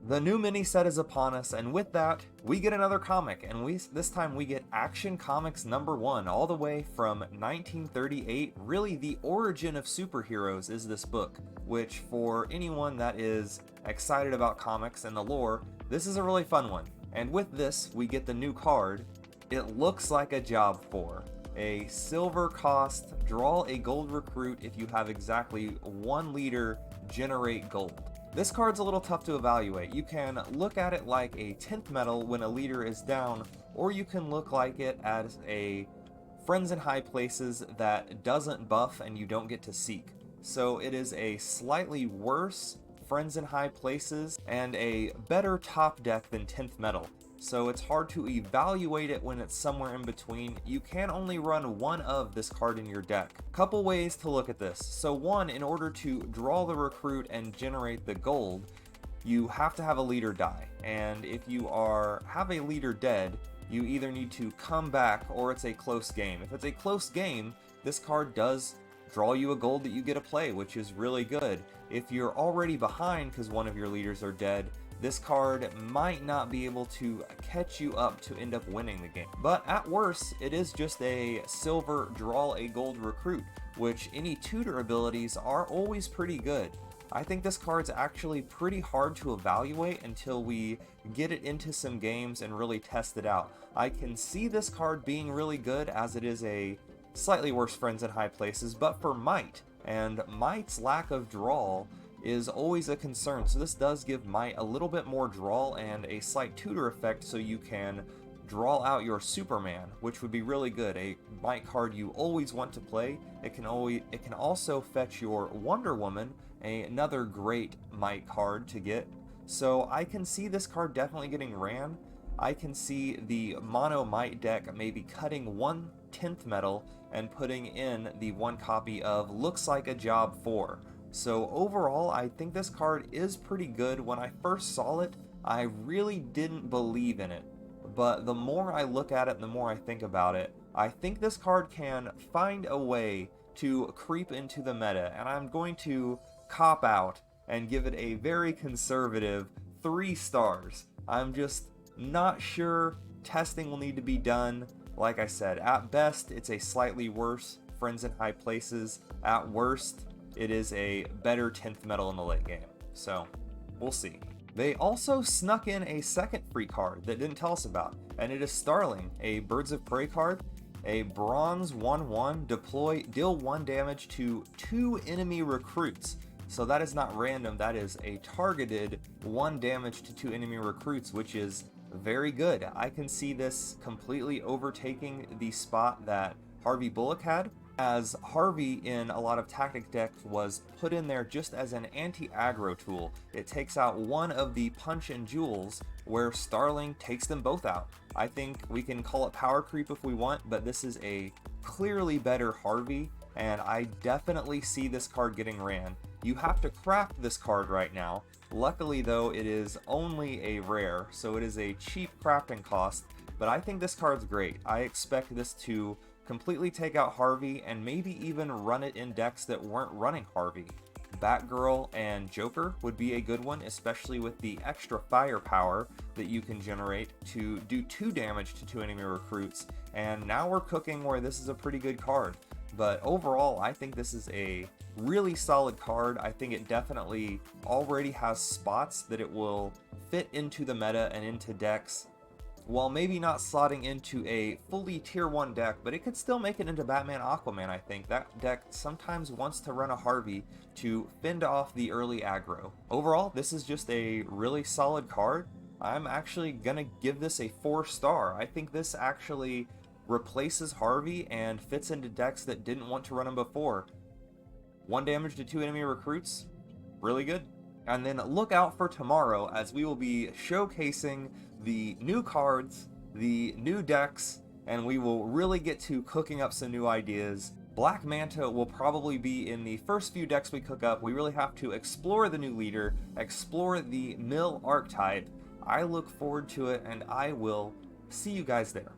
The new mini set is upon us, and with that, we get another comic, and this time we get Action Comics #1, all the way from 1938. Really, the origin of superheroes is this book, which for anyone that is excited about comics and the lore, this is a really fun one. And with this, we get the new card. It looks like a job for a silver cost, draw a gold recruit if you have exactly 1 leader, generate gold. This card's a little tough to evaluate. You can look at it like a 10th medal when a leader is down, or you can look like it as a Friends in High Places that doesn't buff and you don't get to seek. So it is a slightly worse Friends in High Places and a better top deck than 10th medal. So it's hard to evaluate it when it's somewhere in between. You can only run one of this card in your deck. Couple ways to look at this. So one, in order to draw the recruit and generate the gold, you have to have a leader die. And if you have a leader dead, you either need to come back or it's a close game. If it's a close game, this card does draw you a gold that you get to play, which is really good. If you're already behind because one of your leaders are dead, this card might not be able to catch you up to end up winning the game. But at worst, it is just a silver draw a gold recruit, which any tutor abilities are always pretty good. I think this card's actually pretty hard to evaluate until we get it into some games and really test it out. I can see this card being really good as it is a slightly worse Friends in High Places, but for Might, and Might's lack of draw is always a concern, so this does give Might a little bit more draw and a slight tutor effect so you can draw out your Superman, which would be really good. A Might card you always want to play. It can also fetch your Wonder Woman, another great Might card to get. So I can see this card definitely getting ran. I can see the mono Might deck maybe cutting 1 10th medal and putting in the 1 copy of Looks Like a Job 4. So overall, I think this card is pretty good. When I first saw it, I really didn't believe in it. But the more I look at it, the more I think about it, I think this card can find a way to creep into the meta. And I'm going to cop out and give it a very conservative 3 stars. I'm just not sure. Testing will need to be done. Like I said, at best, it's a slightly worse Friends in High Places. At worst, it is a better 10th medal in the late game. So, we'll see. They also snuck in a second free card that didn't tell us about, and it is Starling, a Birds of Prey card, a bronze 1/1, deploy, deal 1 damage to 2 enemy recruits. So that is not random, that is a targeted 1 damage to 2 enemy recruits, which is very good. I can see this completely overtaking the spot that Harvey Bullock had, as Harvey in a lot of tactic decks was put in there just as an anti-aggro tool. It takes out one of the punch and jewels, where Starling takes them both out. I think we can call it power creep if we want, but this is a clearly better Harvey, and I definitely see this card getting ran. You have to craft this card right now. Luckily though, it is only a rare, so it is a cheap crafting cost, but I think this card's great. I expect this to completely take out Harvey and maybe even run it in decks that weren't running Harvey. Batgirl and Joker would be a good one, especially with the extra firepower that you can generate to do 2 damage to 2 enemy recruits, and now we're cooking where this is a pretty good card. But overall, I think this is a really solid card. I think it definitely already has spots that it will fit into the meta and into decks, while maybe not slotting into a fully tier 1 deck, but it could still make it into Batman Aquaman. I think that deck sometimes wants to run a Harvey to fend off the early aggro. Overall, this is just a really solid card. I'm actually gonna give this a 4 star. I think this actually replaces Harvey and fits into decks that didn't want to run him before. 1 damage to 2 enemy recruits, really good. And then look out for tomorrow, as we will be showcasing the new cards, the new decks, and we will really get to cooking up some new ideas. Black Manta will probably be in the first few decks we cook up. We really have to explore the new leader, explore the mill archetype. I look forward to it, and I will see you guys there.